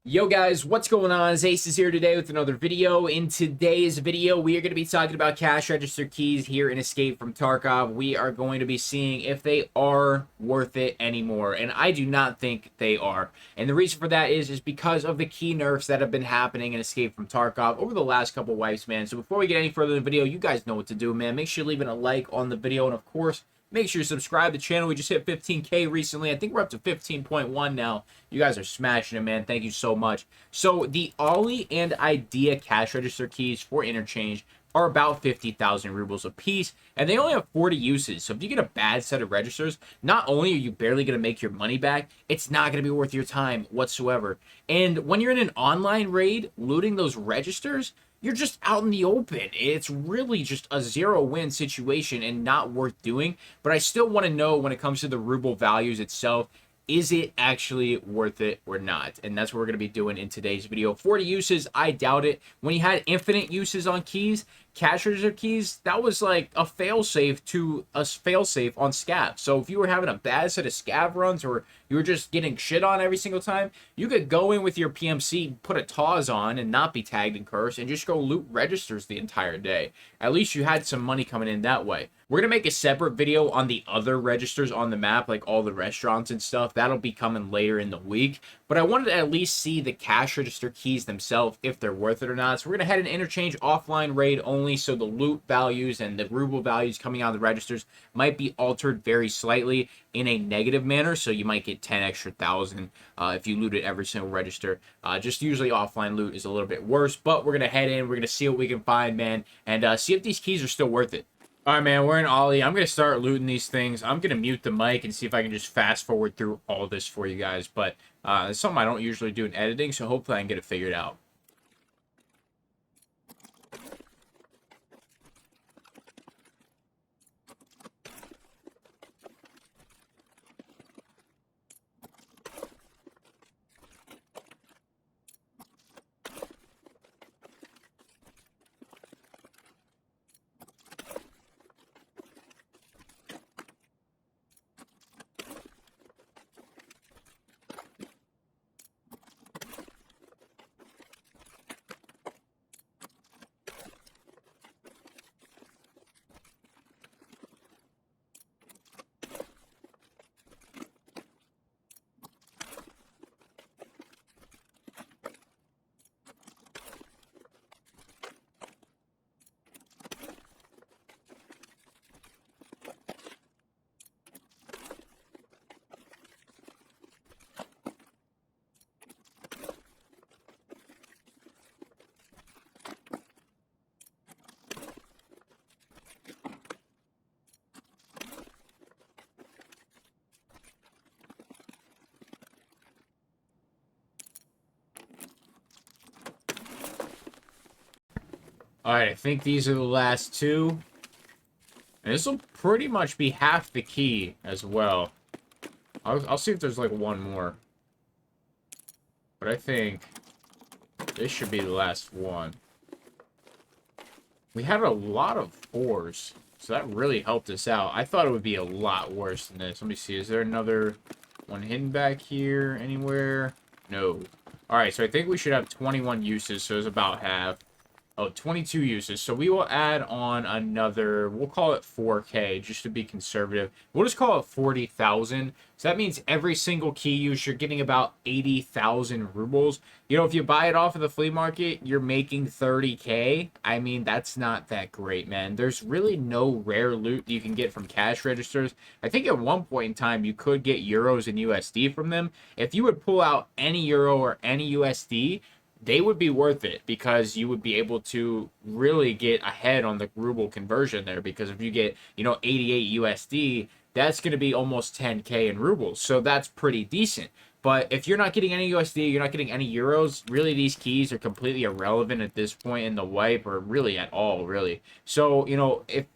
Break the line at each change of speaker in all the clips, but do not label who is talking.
Yo guys, what's going on? Acez is here today with another video. In today's video, we are going to be talking about cash register keys here in Escape from Tarkov. We are going to be seeing if they are worth it anymore, and I do not think they are. And the reason for that is because of the key nerfs that have been happening in Escape from Tarkov over the last couple wipes, man. So before we get any further in the video, you guys know what to do, man. Make sure you're leaving a like on the video, and of course, make sure you subscribe to the channel. We just hit 15K recently. I think we're up to 15.1 now. You guys are smashing it, man. Thank you so much. So the Ollie and Idea cash register keys for Interchange are about 50,000 rubles a piece, and they only have 40 uses. So if you get a bad set of registers, not only are you barely going to make your money back, it's not going to be worth your time whatsoever. And when you're in an online raid, looting those registers, you're just out in the open. It's really just a zero-win situation and not worth doing. But I still want to know, when it comes to the ruble values itself, is it actually worth it or not? And that's what we're going to be doing in today's video. 40 uses, I doubt it. When you had infinite uses on keys, cash register keys, that was like a failsafe to a failsafe on scav. So if you were having a bad set of scav runs, or you were just getting shit on every single time, you could go in with your PMC, put a Taz on and not be tagged and cursed, and just go loot registers the entire day. At least you had some money coming in that way. We're going to make a separate video on the other registers on the map, like all the restaurants and stuff. That'll be coming later in the week. But I wanted to at least see the cash register keys themselves, if they're worth it or not. So we're going to head an Interchange offline raid only, so the loot values and the ruble values coming out of the registers might be altered very slightly in a negative manner. So you might get 10 extra thousand if you looted every single register. Just usually offline loot is a little bit worse. But we're going to head in. We're going to see what we can find, man, and see if these keys are still worth it. All right, man, we're in Ollie. I'm going to start looting these things. I'm going to mute the mic and see if I can just fast forward through all this for you guys. But it's something I don't usually do in editing, so hopefully I can get it figured out. All right, I think these are the last two. And this will pretty much be half the key as well. I'll see if there's like one more. But I think this should be the last one. We had a lot of fours, so that really helped us out. I thought it would be a lot worse than this. Let me see. Is there another one hidden back here anywhere? No. All right, so I think we should have 21 uses, so it's about half. Oh, 22 uses. So we will add on another, we'll call it 4K just to be conservative. We'll just call it 40,000. So that means every single key use, you're getting about 80,000 rubles. You know, if you buy it off of the flea market, you're making 30K. I mean, that's not that great, man. There's really no rare loot that you can get from cash registers. I think at one point in time, you could get euros and USD from them. If you would pull out any euro or any USD, they would be worth it, because you would be able to really get ahead on the ruble conversion there. Because if you get, 88 USD, that's going to be almost 10K in rubles. So that's pretty decent. But if you're not getting any USD, you're not getting any euros, really these keys are completely irrelevant at this point in the wipe, or really at all, really. So, if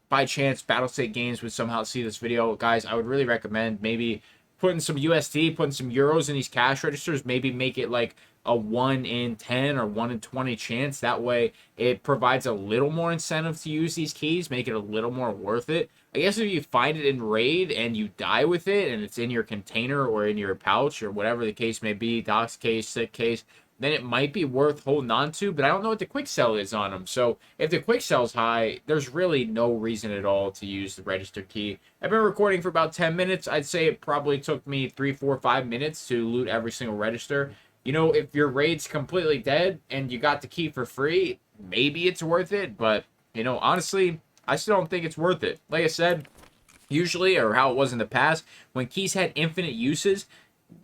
by chance Battlestate Games would somehow see this video, guys, I would really recommend maybe putting some USD, putting some euros in these cash registers, maybe make it like a 1 in 10 or 1 in 20 chance. That way it provides a little more incentive to use these keys, make it a little more worth it. I guess if you find it in raid and you die with it and it's in your container or in your pouch or whatever the case may be, dox case, sick case, then it might be worth holding on to, but I don't know what the quick sell is on them. So if the quick sell's high, there's really no reason at all to use the register key. I've been recording for about 10 minutes. I'd say it probably took me 3, 4, 5 minutes to loot every single register. You know, if your raid's completely dead and you got the key for free, maybe it's worth it. But, you know, honestly, I still don't think it's worth it. Like I said, usually, or how it was in the past, when keys had infinite uses,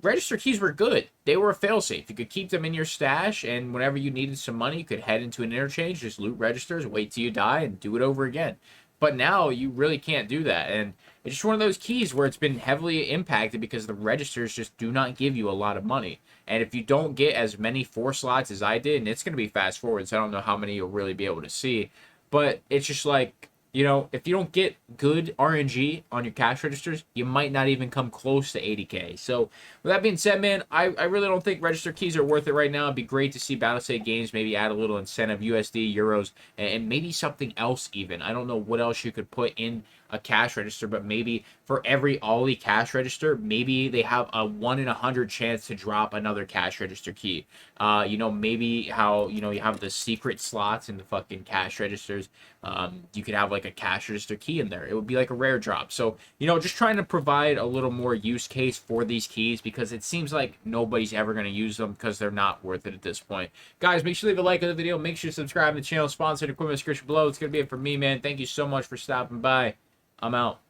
register keys were good. They were a failsafe. You could keep them in your stash, and whenever you needed some money, you could head into an interchange, just loot registers, wait till you die, and do it over again. But now you really can't do that, and it's just one of those keys where it's been heavily impacted because the registers just do not give you a lot of money. And if you don't get as many 4 slots as I did, and it's going to be fast forward, so I don't know how many you'll really be able to see, but it's just like, you know, if you don't get good RNG on your cash registers, you might not even come close to 80K. So, with that being said, man, I really don't think register keys are worth it right now. It'd be great to see Battlestate Games maybe add a little incentive, USD, euros, and maybe something else even. I don't know what else you could put in a cash register, but maybe for every Ollie cash register, maybe they have a 1 in 100 chance to drop another cash register key. You know, maybe how, you know, you have the secret slots in the fucking cash registers. You could have like a cash register key in there. It would be like a rare drop. So, you know, just trying to provide a little more use case for these keys because it seems like nobody's ever going to use them because they're not worth it at this point. Guys, make sure to leave a like on the video. Make sure to subscribe to the channel. Sponsored equipment description below. It's going to be it for me, man. Thank you so much for stopping by. I'm out.